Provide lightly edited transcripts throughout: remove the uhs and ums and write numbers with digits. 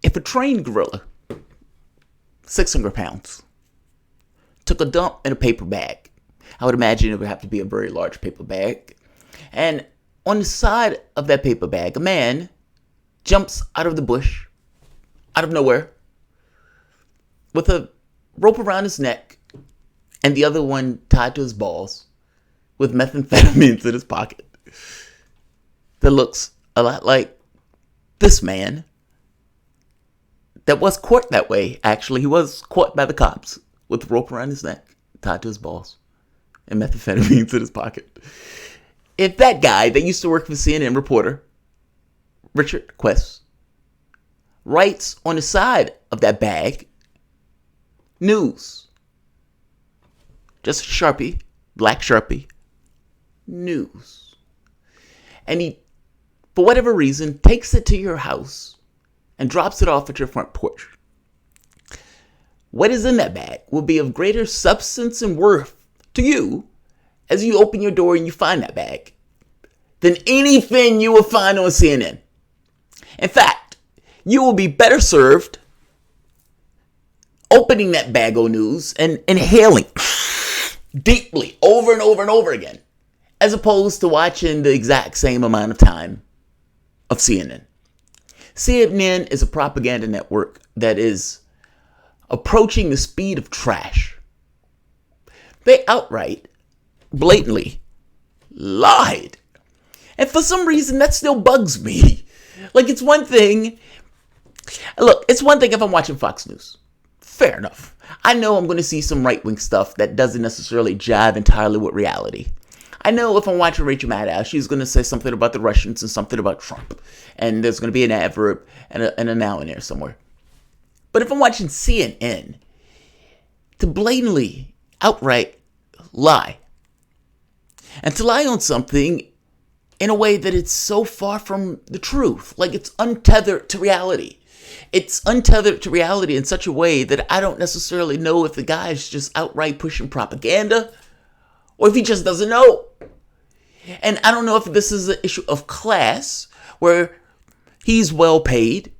If a trained gorilla, 600 pounds, took a dump in a paper bag, I would imagine it would have to be a very large paper bag, and on the side of that paper bag, a man jumps out of the bush, out of nowhere, with a rope around his neck and the other one tied to his balls with methamphetamines in his pocket. That looks a lot like this man that was caught that way. Actually, he was caught by the cops with a rope around his neck, tied to his balls, and methamphetamines in his pocket. If that guy that used to work for CNN reporter, Richard Quest, writes on the side of that bag, news. Just a Sharpie, black Sharpie, news. And he, for whatever reason, takes it to your house and drops it off at your front porch. What is in that bag will be of greater substance and worth to you as you open your door and you find that bag than anything you will find on CNN. In fact, you will be better served opening that Bago news and inhaling deeply over and over and over again, as opposed to watching the exact same amount of time of CNN. CNN is a propaganda network that is approaching the speed of trash. They outright, blatantly lied. And for some reason, that still bugs me. Like, it's one thing if I'm watching Fox News. Fair enough. I know I'm going to see some right-wing stuff that doesn't necessarily jive entirely with reality. I know if I'm watching Rachel Maddow, she's going to say something about the Russians and something about Trump. And there's going to be an adverb and a noun in there somewhere. But if I'm watching CNN, to blatantly, outright lie, and to lie on something in a way that it's so far from the truth, like it's untethered to reality. It's untethered to reality in such a way that I don't necessarily know if the guy is just outright pushing propaganda or if he just doesn't know. And I don't know if this is an issue of class where he's well paid.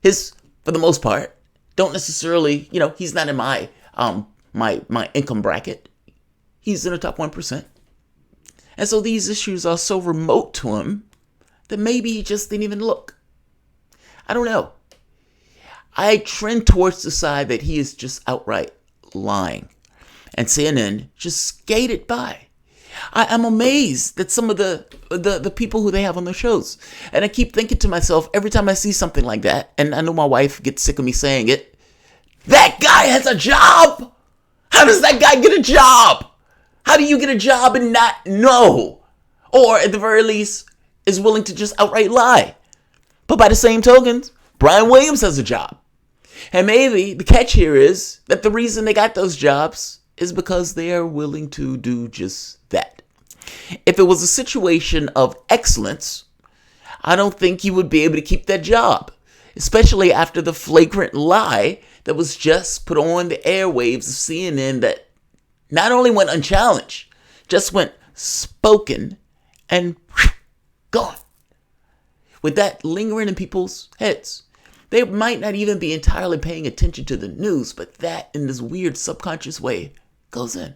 For the most part, don't necessarily, he's not in my income bracket. He's in the top 1%. And so these issues are so remote to him that maybe he just didn't even look. I don't know. I trend towards the side that he is just outright lying. And CNN just skated by. I'm amazed that some of the people who they have on their shows. And I keep thinking to myself, every time I see something like that, and I know my wife gets sick of me saying it, that guy has a job! How does that guy get a job? How do you get a job and not know? Or at the very least, is willing to just outright lie. But by the same token, Brian Williams has a job. And maybe the catch here is that the reason they got those jobs is because they are willing to do just that. If it was a situation of excellence, I don't think he would be able to keep that job, especially after the flagrant lie that was just put on the airwaves of CNN that not only went unchallenged, just went spoken and gone. With that lingering in people's heads. They might not even be entirely paying attention to the news, but that in this weird subconscious way goes in.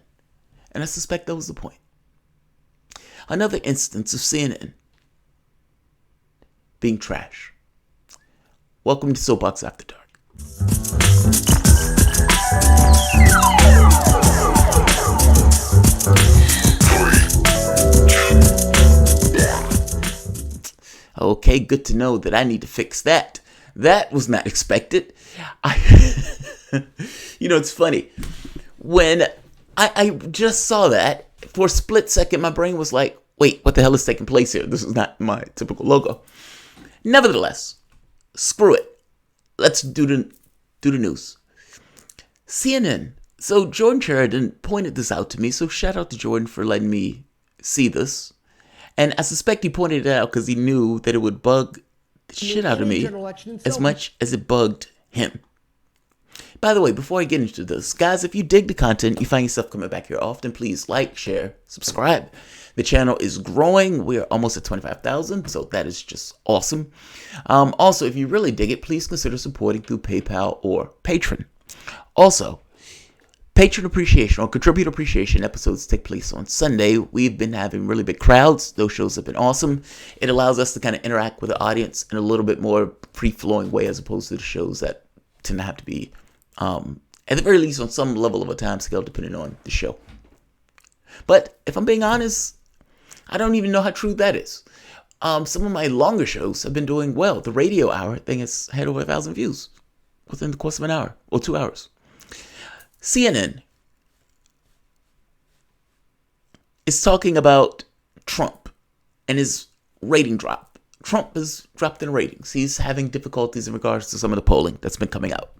And I suspect that was the point. Another instance of CNN being trash. Welcome to Soapbox After Dark. Okay, good to know that I need to fix that. That was not expected. It's funny. When I just saw that, for a split second, my brain was like, wait, what the hell is taking place here? This is not my typical logo. Nevertheless, screw it. Let's do the news. CNN. So Jordan Sheridan pointed this out to me. So shout out to Jordan for letting me see this. And I suspect he pointed it out because he knew that it would bug the shit out of me as much as it bugged him. By the way, before I get into this, guys, if you dig the content, you find yourself coming back here often, please like, share, subscribe. The channel is growing. We're almost at 25,000, so that is just awesome. Also, if you really dig it, please consider supporting through PayPal or Patreon. Also, patron appreciation or contributor appreciation episodes take place on Sunday. We've been having really big crowds. Those shows have been awesome. It allows us to kind of interact with the audience in a little bit more free-flowing way as opposed to the shows that tend to have to be, at the very least, on some level of a time scale depending on the show. But if I'm being honest, I don't even know how true that is. Some of my longer shows have been doing well. The radio hour thing has had over 1,000 views within the course of an hour or 2 hours. CNN is talking about Trump and his rating drop. Trump has dropped in ratings. He's having difficulties in regards to some of the polling that's been coming out.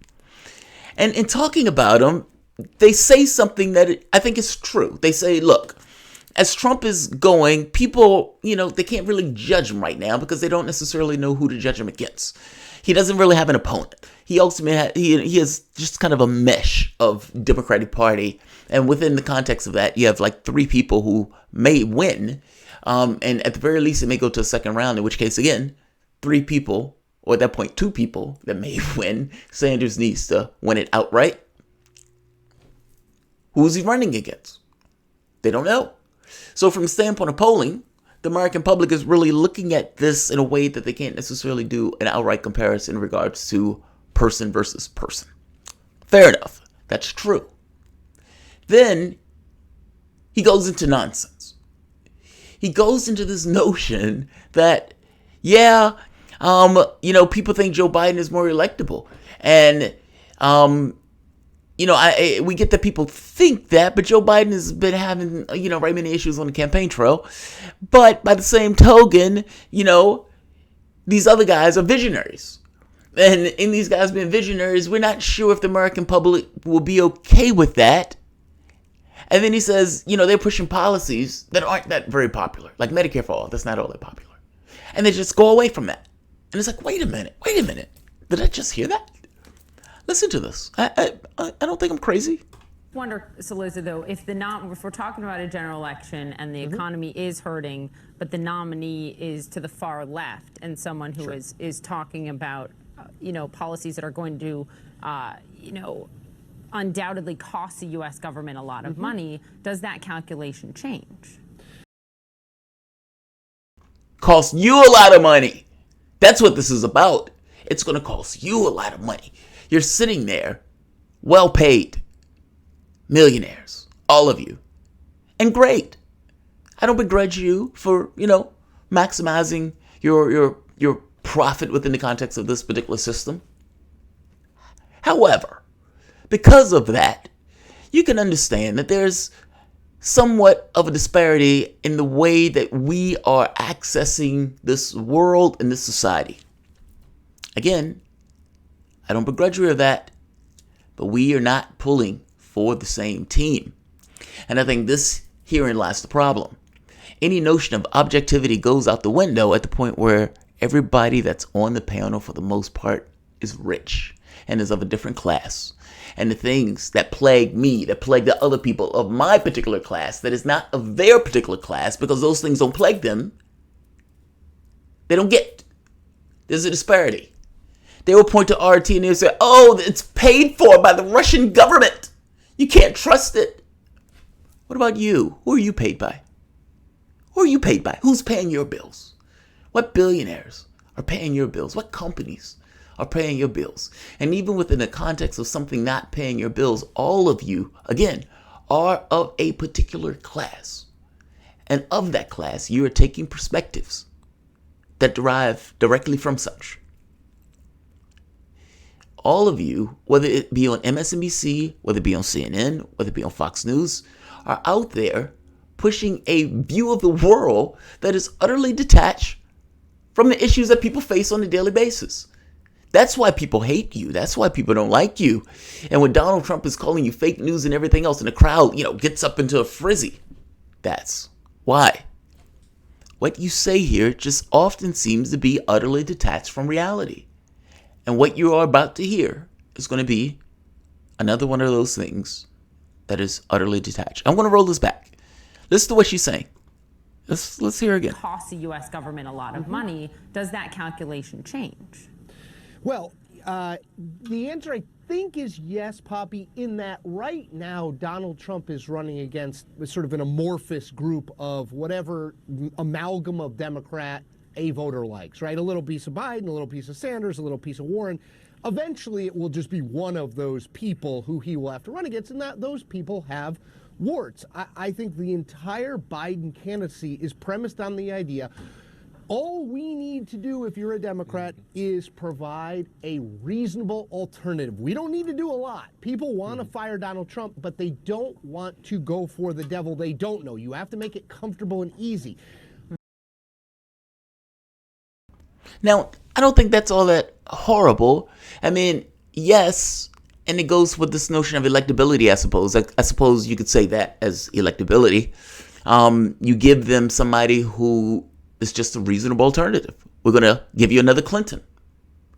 And in talking about him, they say something that I think is true. They say, look, as Trump is going, people, they can't really judge him right now because they don't necessarily know who to judge him against. He doesn't really have an opponent. He ultimately he is just kind of a mesh of Democratic Party, and within the context of that, you have like 3 people who may win, and at the very least, it may go to a second round. In which case, again, 3 people, or at that point, 2 people that may win. Sanders needs to win it outright. Who's he running against? They don't know. So, from the standpoint of polling, the American public is really looking at this in a way that they can't necessarily do an outright comparison in regards to person versus person. Fair enough. That's true. Then he goes into nonsense. He goes into this notion that, people think Joe Biden is more electable. And, we get that people think that, but Joe Biden has been having, right many issues on the campaign trail. But by the same token, these other guys are visionaries. And in these guys being visionaries, we're not sure if the American public will be okay with that. And then he says, they're pushing policies that aren't that very popular, like Medicare for all. That's not all that popular. And they just go away from that. And it's like, wait a minute. Did I just hear that? Listen to this. I don't think I'm crazy. Wonder, Salissa, though, if we're talking about a general election and the economy is hurting, but the nominee is to the far left and someone who is talking about, policies that are going to, undoubtedly cost the U.S. government a lot of money, does that calculation change? Cost you a lot of money. That's what this is about. It's going to cost you a lot of money. You're sitting there, well paid, millionaires, all of you. And great. I don't begrudge you for, maximizing your profit within the context of this particular system. However, because of that, you can understand that there's somewhat of a disparity in the way that we are accessing this world and this society. Again, I don't begrudge you of that, but we are not pulling for the same team. And I think herein lies the problem. Any notion of objectivity goes out the window at the point where everybody that's on the panel, for the most part, is rich and is of a different class. And the things that plague me, that plague the other people of my particular class, that is not of their particular class, because those things don't plague them, they don't get. There's a disparity. They will point to RT and they'll say, oh, it's paid for by the Russian government. You can't trust it. What about you? Who are you paid by? Who are you paid by? Who's paying your bills? What billionaires are paying your bills? What companies are paying your bills? And even within the context of something not paying your bills, all of you, again, are of a particular class. And of that class, you are taking perspectives that derive directly from such. All of you, whether it be on MSNBC, whether it be on CNN, whether it be on Fox News, are out there pushing a view of the world that is utterly detached from the issues that people face on a daily basis. That's why people hate you. That's why people don't like you. And when Donald Trump is calling you fake news and everything else, and the crowd, gets up into a frizzy, that's why. What you say here just often seems to be utterly detached from reality. And what you are about to hear is going to be Another one of those things that is utterly detached. I'm going to roll this back. Listen to what she's saying. Let's hear it again. Costs the U.S. government a lot of money. Does that calculation change? Well, the answer, I think, is yes, Poppy, in that right now Donald Trump is running against sort of an amorphous group of whatever amalgam of Democrat a voter likes, right? A little piece of Biden, a little piece of Sanders, a little piece of Warren. Eventually, it will just be one of those people who he will have to run against, and that those people have warts. I think the entire Biden candidacy is premised on the idea all we need to do if you're a Democrat is provide a reasonable alternative. We don't need to do a lot. People want to fire Donald Trump, but they don't want to go for the devil they don't know. You have to make it comfortable and easy. Now, I don't think that's all that horrible. I mean, yes, and it goes with this notion of electability, I suppose. I suppose you could say that as electability. You give them somebody who is just a reasonable alternative. We're going to give you another Clinton.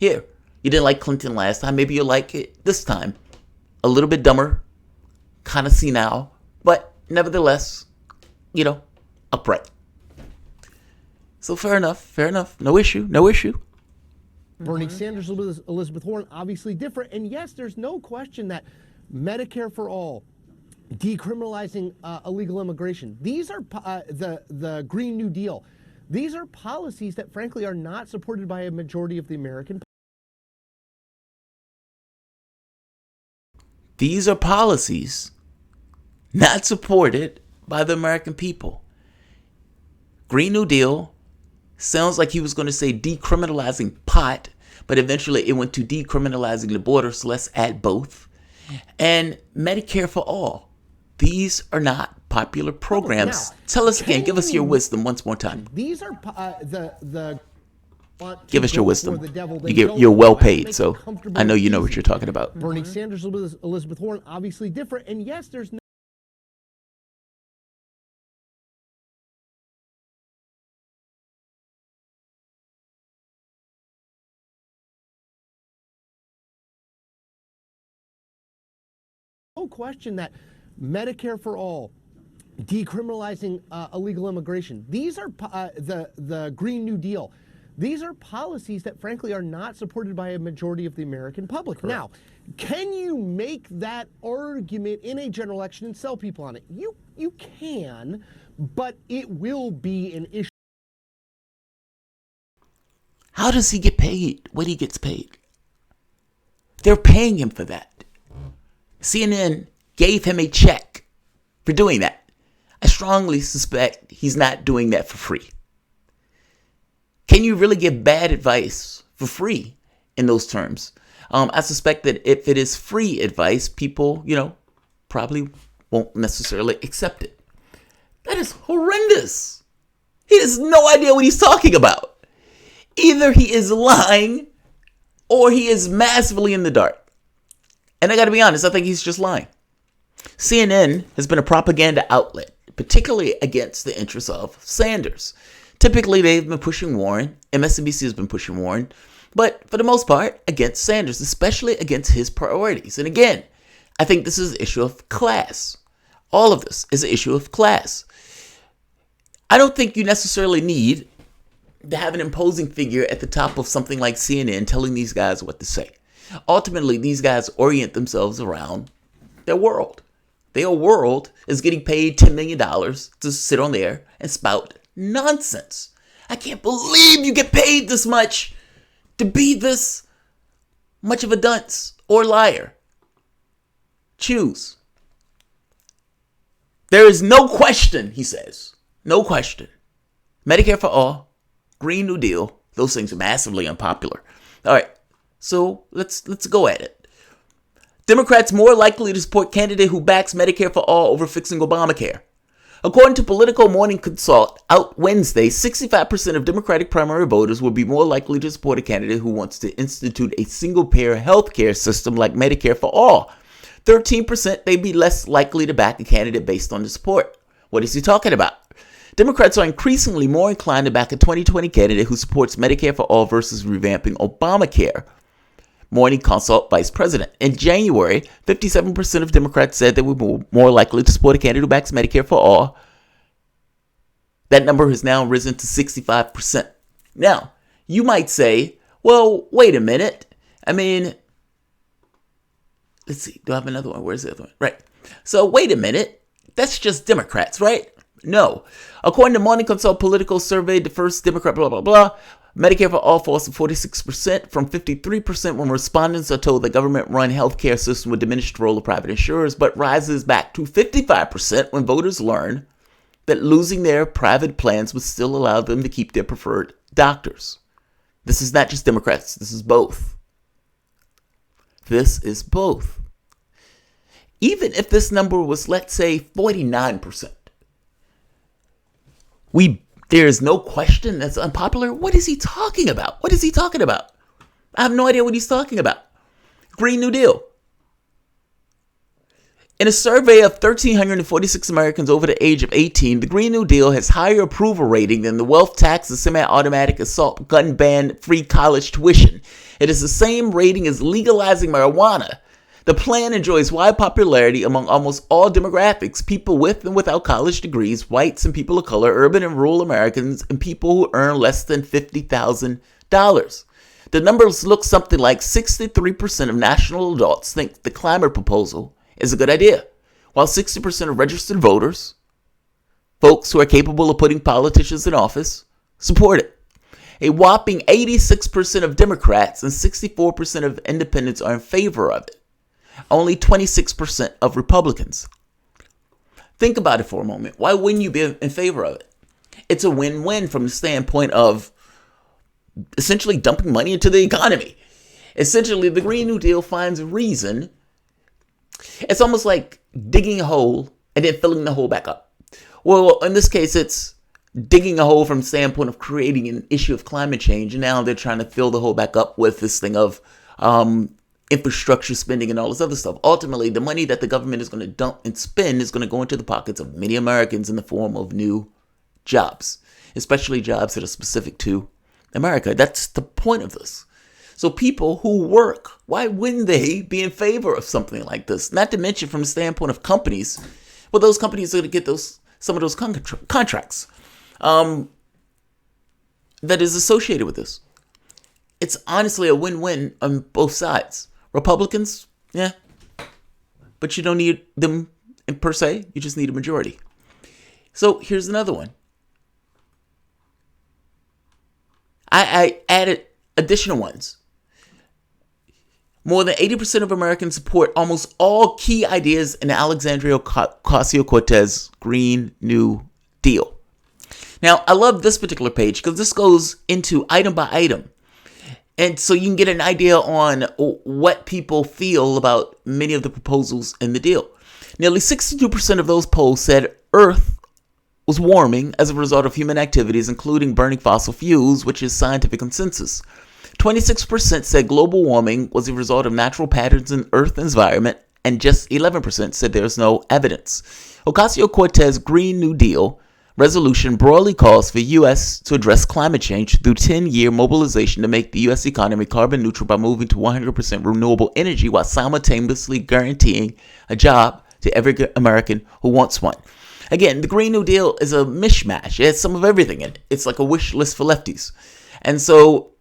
Here, you didn't like Clinton last time. Maybe you'll like it this time. A little bit dumber, kind of senile, but nevertheless, upright. So fair enough. No issue. Bernie Sanders, Elizabeth Warren, obviously different. And yes, there's no question that Medicare for all, decriminalizing illegal immigration, these are the Green New Deal. These are policies that, frankly, are not supported by a majority of the American public. These are policies not supported by the American people. Green New Deal sounds like he was going to say decriminalizing pot, but eventually it went to decriminalizing the border, so let's add both. And Medicare for all. These are not popular programs. Now, tell us again. Give us your wisdom once more time. These are Give us your wisdom. You're well paid, so I know you know what you're talking about. Bernie Sanders, Elizabeth Warren, obviously different. And yes, there's no question that Medicare for all, decriminalizing illegal immigration, these are the Green New Deal. These are policies that, frankly, are not supported by a majority of the American public. Correct. Now, can you make that argument in a general election and sell people on it? You can, but it will be an issue. How does he get paid when he gets paid? They're paying him for that. CNN gave him a check for doing that. I strongly suspect he's not doing that for free. Can you really give bad advice for free in those terms? I suspect that if it is free advice, people, probably won't necessarily accept it. That is horrendous. He has no idea what he's talking about. Either he is lying or he is massively in the dark. And I got to be honest, I think he's just lying. CNN has been a propaganda outlet, particularly against the interests of Sanders. Typically, they've been pushing Warren. MSNBC has been pushing Warren. But for the most part, against Sanders, especially against his priorities. And again, I think this is an issue of class. All of this is an issue of class. I don't think you necessarily need to have an imposing figure at the top of something like CNN telling these guys what to say. Ultimately, these guys orient themselves around their world. Their world is getting paid $10 million to sit on there and spout nonsense. I can't believe you get paid this much to be this much of a dunce or liar. Choose. There is no question, he says. No question. Medicare for all, Green New Deal, those things are massively unpopular. All right, so let's go at it. Democrats more likely to support candidate who backs Medicare for all over fixing Obamacare. According to Political Morning Consult, out Wednesday, 65% of Democratic primary voters will be more likely to support a candidate who wants to institute a single-payer health care system like Medicare for all. 13% may be less likely to back a candidate based on the support. What is he talking about? Democrats are increasingly more inclined to back a 2020 candidate who supports Medicare for all versus revamping Obamacare. Morning Consult vice president. In January, 57% of Democrats said they were more likely to support a candidate who backs Medicare for all. That number has now risen to 65%. Now, you might say, well, wait a minute. I mean, let's see. Do I have another one? Where's the other one? Right. So wait a minute. That's just Democrats, right? No. According to Morning Consult Political Survey, the first Democrat, blah, blah, blah, Medicare for all falls to 46% from 53% when respondents are told the government-run healthcare system would diminish the role of private insurers, but rises back to 55% when voters learn that losing their private plans would still allow them to keep their preferred doctors. This is not just Democrats. This is both. This is both. Even if this number was, let's say, 49%, there is no question that's unpopular. What is he talking about? What is he talking about? I have no idea what he's talking about. Green New Deal. In a survey of 1,346 Americans over the age of 18, the Green New Deal has higher approval rating than the wealth tax, the semi-automatic assault gun ban, free college tuition. It is the same rating as legalizing marijuana. The plan enjoys wide popularity among almost all demographics, people with and without college degrees, whites and people of color, urban and rural Americans, and people who earn less than $50,000. The numbers look something like 63% of national adults think the climate proposal is a good idea, while 60% of registered voters, folks who are capable of putting politicians in office, support it. A whopping 86% of Democrats and 64% of independents are in favor of it. Only 26% of Republicans. Think about it for a moment. Why wouldn't you be in favor of it? It's a win-win from the standpoint of essentially dumping money into the economy. Essentially, the Green New Deal finds a reason. It's almost like digging a hole and then filling the hole back up. Well, in this case, it's digging a hole from the standpoint of creating an issue of climate change. And now they're trying to fill the hole back up with this thing of infrastructure spending and all this other stuff. Ultimately, the money that the government is going to dump and spend is going to go into the pockets of many Americans in the form of new jobs, especially jobs that are specific to America. That's the point of this. So people who work, why wouldn't they be in favor of something like this? Not to mention from the standpoint of companies, well, those companies are going to get some of those contracts that is associated with this. It's honestly a win-win on both sides. Republicans, yeah, but you don't need them per se. You just need a majority. So here's another one. I added additional ones. More than 80% of Americans support almost all key ideas in the Alexandria Ocasio-Cortez Green New Deal. Now, I love this particular page because this goes into item by item. And so you can get an idea on what people feel about many of the proposals in the deal. Nearly 62% of those polls said Earth was warming as a result of human activities, including burning fossil fuels, which is scientific consensus. 26% said global warming was a result of natural patterns in Earth's environment, and just 11% said there's no evidence. Ocasio-Cortez Green New Deal resolution broadly calls for U.S. to address climate change through 10-year mobilization to make the U.S. economy carbon neutral by moving to 100% renewable energy while simultaneously guaranteeing a job to every American who wants one. Again, the Green New Deal is a mishmash. It has some of everything in it. It's like a wish list for lefties. And so,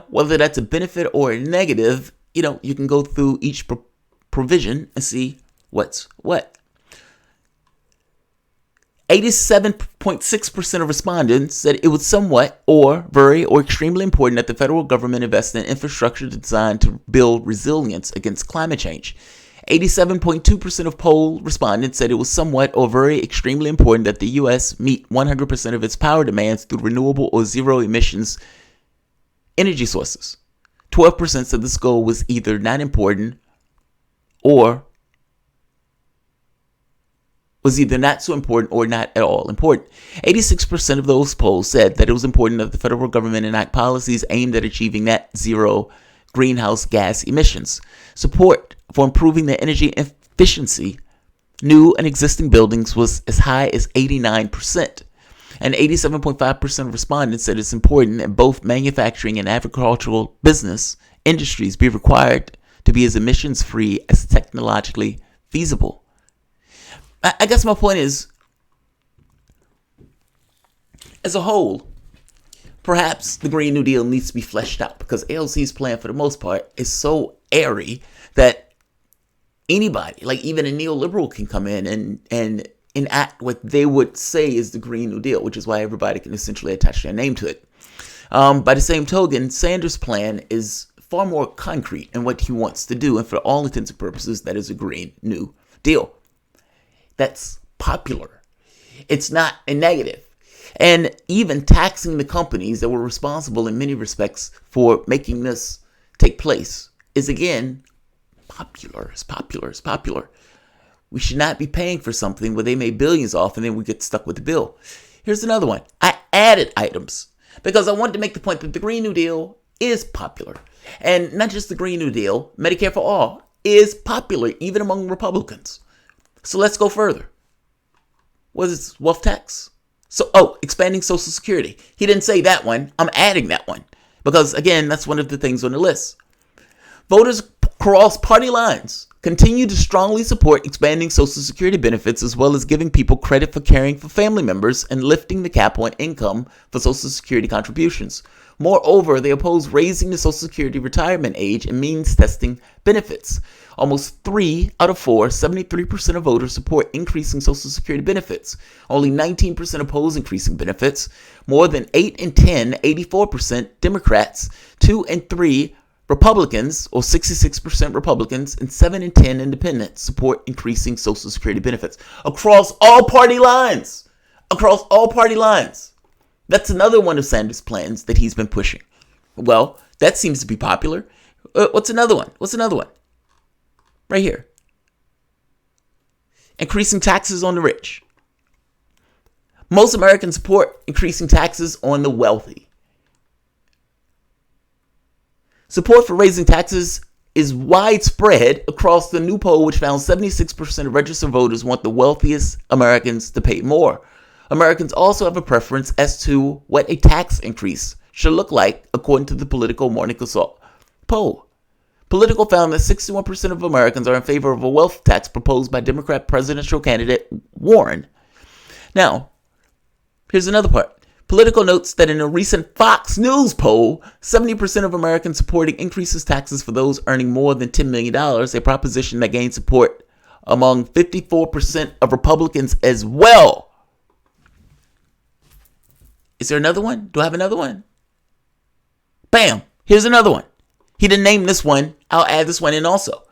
whether that's a benefit or a negative, you can go through each provision and see what's what. 87.6% of respondents said it was somewhat or very or extremely important that the federal government invest in infrastructure designed to build resilience against climate change. 87.2% of poll respondents said it was somewhat or very extremely important that the U.S. meet 100% of its power demands through renewable or zero emissions energy sources. 12% said this goal was either not important or was either not so important or not at all important. 86% of those polls said that it was important that the federal government enact policies aimed at achieving net zero greenhouse gas emissions. Support for improving the energy efficiency, new and existing buildings was as high as 89%. And 87.5% of respondents said it's important that both manufacturing and agricultural business industries be required to be as emissions-free as technologically feasible. I guess my point is, as a whole, perhaps the Green New Deal needs to be fleshed out, because AOC's plan, for the most part, is so airy that anybody, like even a neoliberal, can come in and enact what they would say is the Green New Deal, which is why everybody can essentially attach their name to it. By the same token, Sanders' plan is far more concrete in what he wants to do, and for all intents and purposes, that is a Green New Deal. That's popular. It's not a negative. And even taxing the companies that were responsible in many respects for making this take place is, again, popular. It's popular. It's popular. We should not be paying for something where they made billions off and then we get stuck with the bill. Here's another one. I added items because I wanted to make the point that the Green New Deal is popular. And not just the Green New Deal, Medicare for All is popular even among Republicans. So let's go further. What is this? Wealth tax? Expanding Social Security. He didn't say that one. I'm adding that one because, again, that's one of the things on the list. Voters across party lines continue to strongly support expanding Social Security benefits, as well as giving people credit for caring for family members and lifting the cap on income for Social Security contributions. Moreover, they oppose raising the Social Security retirement age and means testing benefits. Almost 3 out of 4, 73% of voters support increasing Social Security benefits. Only 19% oppose increasing benefits. More than 8 in 10, 84% Democrats, 2 in 3 Republicans, or 66% Republicans, and 7 in 10 independents support increasing Social Security benefits. Across all party lines. Across all party lines. That's another one of Sanders' plans that he's been pushing. Well, that seems to be popular. What's another one? Right here. Increasing taxes on the rich. Most Americans support increasing taxes on the wealthy. Support for raising taxes is widespread across the new poll, which found 76% of registered voters want the wealthiest Americans to pay more. Americans also have a preference as to what a tax increase should look like, according to the Political Morning Consult poll. Political found that 61% of Americans are in favor of a wealth tax proposed by Democrat presidential candidate Warren. Now, here's another part. Political notes that in a recent Fox News poll, 70% of Americans supporting increases taxes for those earning more than $10 million, a proposition that gained support among 54% of Republicans as well. Is there another one? Do I have another one? Bam! Here's another one. He didn't name this one. I'll add this one in also.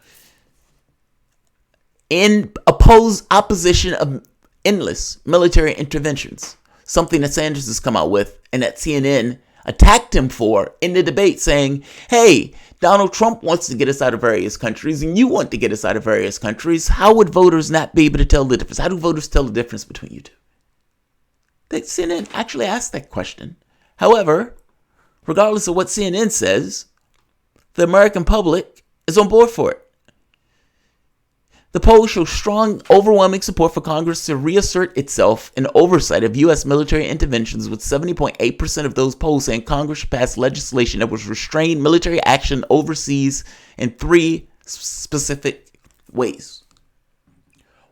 In opposition of endless military interventions, something that Sanders has come out with and that CNN attacked him for in the debate, saying, hey, Donald Trump wants to get us out of various countries and you want to get us out of various countries. How would voters not be able to tell the difference? How do voters tell the difference between you two? CNN actually asked that question. However, regardless of what CNN says, the American public is on board for it. The poll shows strong, overwhelming support for Congress to reassert itself in oversight of U.S. military interventions, with 70.8% of those polled saying Congress should pass legislation that would restrain military action overseas in 3 specific ways.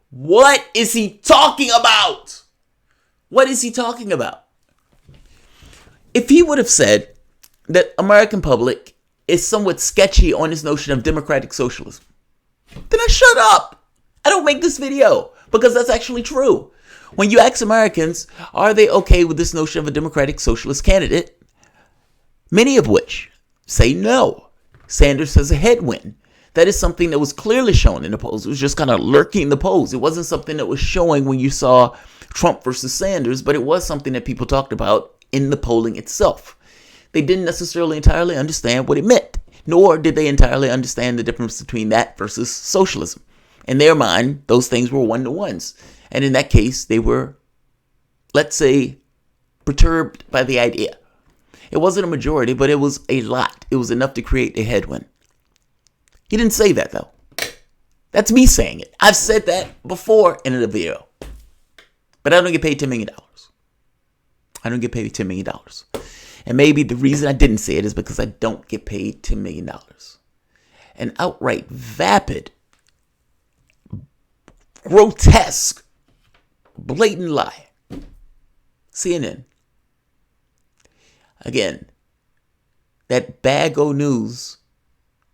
What is he talking about? What is he talking about? If he would have said that American public is somewhat sketchy on this notion of democratic socialism, then I shut up. I don't make this video because that's actually true. When you ask Americans, are they okay with this notion of a democratic socialist candidate? Many of which say no. Sanders has a headwind. That is something that was clearly shown in the polls. It was just kind of lurking in the polls. It wasn't something that was showing when you saw Trump versus Sanders, but it was something that people talked about in the polling itself. They didn't necessarily entirely understand what it meant, nor did they entirely understand the difference between that versus socialism. In their mind, those things were one-to-ones. And in that case, they were, let's say, perturbed by the idea. It wasn't a majority, but it was a lot. It was enough to create a headwind. He didn't say that, though. That's me saying it. I've said that before in a video. But I don't get paid $10 million. I don't get paid $10 million. And maybe the reason I didn't say it is because I don't get paid $10 million. An outright vapid, grotesque, blatant lie. CNN. Again, that Bago news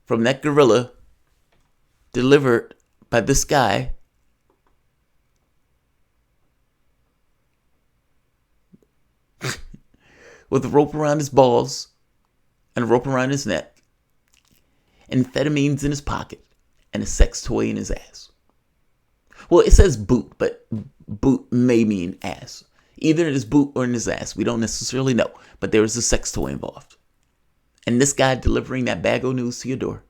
from that gorilla delivered by this guy with a rope around his balls and a rope around his neck, amphetamines in his pocket, and a sex toy in his ass. Well, it says boot, but boot may mean ass. Either in his boot or in his ass. We don't necessarily know, but there is a sex toy involved. And this guy delivering that Bago news to your door,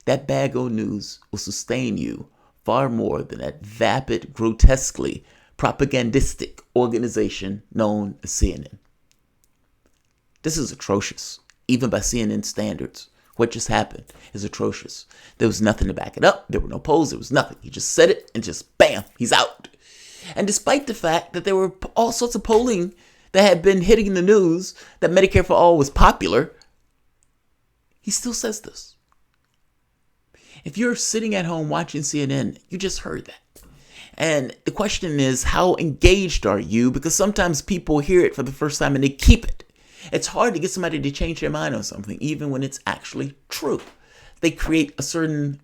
that Bago news will sustain you far more than that vapid, grotesquely propagandistic organization known as CNN. This is atrocious, even by CNN standards. What just happened is atrocious. There was nothing to back it up. There were no polls. There was nothing. He just said it and just bam, he's out. And despite the fact that there were all sorts of polling that had been hitting the news that Medicare for All was popular, he still says this. If you're sitting at home watching CNN, you just heard that. And the question is, how engaged are you? Because sometimes people hear it for the first time and they keep it. It's hard to get somebody to change their mind on something, even when it's actually true. They create a certain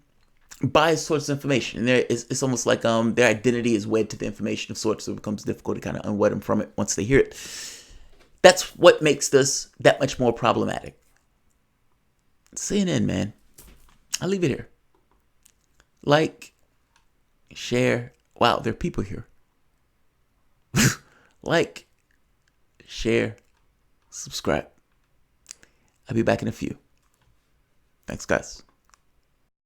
biased source of information. And it's almost like their identity is wed to the information of sorts, so it becomes difficult to kind of unwed them from it once they hear it. That's what makes this that much more problematic. CNN, man. I'll leave it here. Like, share. Wow, there are people here. Like, share, subscribe. I'll be back in a few. Thanks, guys.